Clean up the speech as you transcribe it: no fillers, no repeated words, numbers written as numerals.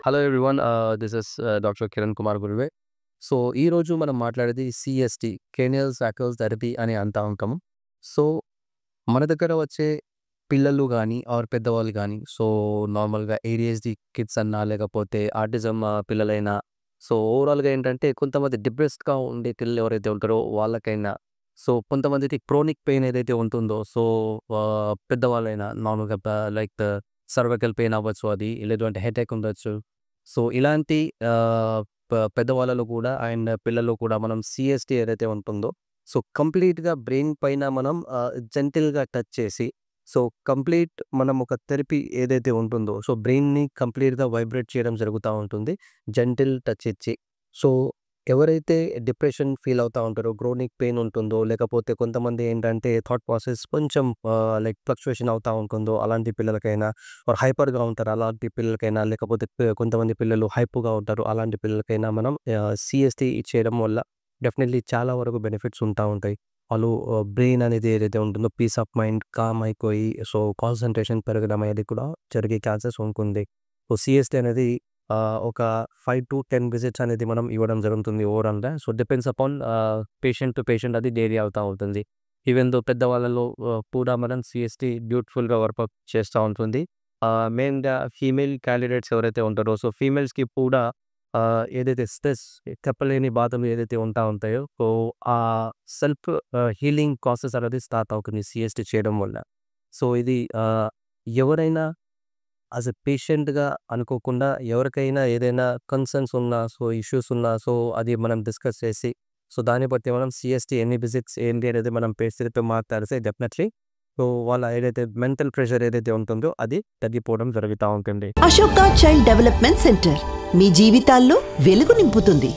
Hello everyone. This is doctor Kiran Kumar గురువే. So, ఈరోజు మనం మాట్లాడేది సీఎస్టీ, క్రేనియల్ సాకిల్ థెరపీ అని అంటా ఉంటాము. సో, మన దగ్గర వచ్చే పిల్లలు గానీ, ఆర్ పెద్దవాళ్ళు గానీ, సో, నార్మల్‌గా ఏడీహెచ్‌డీ కిడ్స్ అన్నా, లేకపోతే ఆటిజం పిల్లలైనా, సో, ఓవరాల్‌గా ఏంటంటే కొంతమంది డిప్రెస్డ్‌గా ఉండే పిల్లలు ఎవరైతే ఉంటారో వాళ్ళకైనా, సో, కొంతమందికి క్రోనిక్ పెయిన్ ఏదైతే ఉంటుందో, సో, పెద్దవాళ్ళైనా నార్మల్‌గా లైక్ సర్వైకల్ పెయిన్ అవ్వచ్చు అది, లేదంటే హెడేక్ ఉండొచ్చు. సో, ఇలాంటి ఆహ్, పెద్దవాళ్ళలో కూడా అండ్ పిల్లల్లో కూడా మనం సీఎస్టీ ఏదైతే ఉంటుందో, సో, కంప్లీట్‌గా బ్రెయిన్ పైన మనం జెంటిల్‌గా టచ్ చేసి, సో, కంప్లీట్ మనం ఒక థెరపీ ఏదైతే ఉంటుందో, సో, బ్రెయిన్‌ని కంప్లీట్‌గా వైబ్రేట్ చేయడం జరుగుతా ఉంటుంది. జెంటిల్ టచ్ ఇచ్చి. సో, ఎవరైతే డిప్రెషన్ ఫీల్ అవుతా ఉంటారో, క్రోనిక్ పెయిన్ ఉంటుందో, లేకపోతే కొంతమంది ఏంటంటే థాట్ ప్రాసెస్ కొంచెం లైక్ ఫ్లక్చుయేషన్ అవుతా ఉంటుందో, అలాంటి పిల్లలకైనా ఆర్ హైపర్‌గా ఉంటారు. అలాంటి పిల్లలకైనా లేకపోతే కొంతమంది పిల్లలు హైపోగా ఉంటారు. అలాంటి పిల్లలకైనా మనం సీఎస్టీ చేయడం వల్ల డెఫినెట్‌లీ చాలా వరకు బెనిఫిట్స్ ఉంటా ఉంటాయి. వాళ్ళు బ్రెయిన్ అనేది ఏదైతే ఉంటుందో పీస్ ఆఫ్ మైండ్ కామ్ అయిపోయి, సో, కాన్సంట్రేషన్ పెరగడం అనేది కూడా జరిగే ఛాన్సెస్ ఉంటుంది. సో, సీఎస్టీ అనేది ఒక 5-10 విజిట్స్ అనేది మనం ఇవ్వడం జరుగుతుంది ఓవరాల్‌గా. So, depends upon patient to patient అది వేరీ అవుతా ఉంటుంది. ఈవెన్ దో పెద్దవాళ్ళలో కూడా మనం సీఎస్టీ బ్యూటిఫుల్‌గా వర్కౌట్ చేస్తా ఉంటుంది. మెయిన్‌గా ఫీమేల్ క్యాండిడేట్స్ ఎవరైతే ఉంటారో, సో, ఫీమేల్స్‌కి కూడా ఏదైతే స్ట్రెస్, చెప్పలేని బాధలు ఏదైతే ఉంటా ఉంటాయో, సో, ఆ సెల్ఫ్ హీలింగ్ ప్రాసెస్ అనేది స్టార్ట్ అవుతుంది సీఎస్టీ చేయడం వల్ల. సో, ఇది ఎవరైనా యాస్ ఎ పేషెంట్‌గా అనుకోకుండా ఎవరికైనా ఏదైనా కన్సర్న్స్ ఉన్నా, సో, ఇష్యూస్ ఉన్నా, సో, అది మనం డిస్కస్ చేసి, సో, దాన్ని బట్టి మనం సీఎస్టీ ఎన్ని విజిట్స్ ఏంటి అనేది మనం పేషెంట్‌తో మాట్లాడితే డెఫినెట్‌లీ సో, వాళ్ళ ఏదైతే మెంటల్ ప్రెషర్ ఏదైతే ఉంటుందో అది తగ్గిపోవడం జరుగుతా ఉంటుంది. అశోక చైల్డ్ డెవలప్మెంట్ సెంటర్ మీ జీవితాల్లో వెలుగు నింపుతుంది.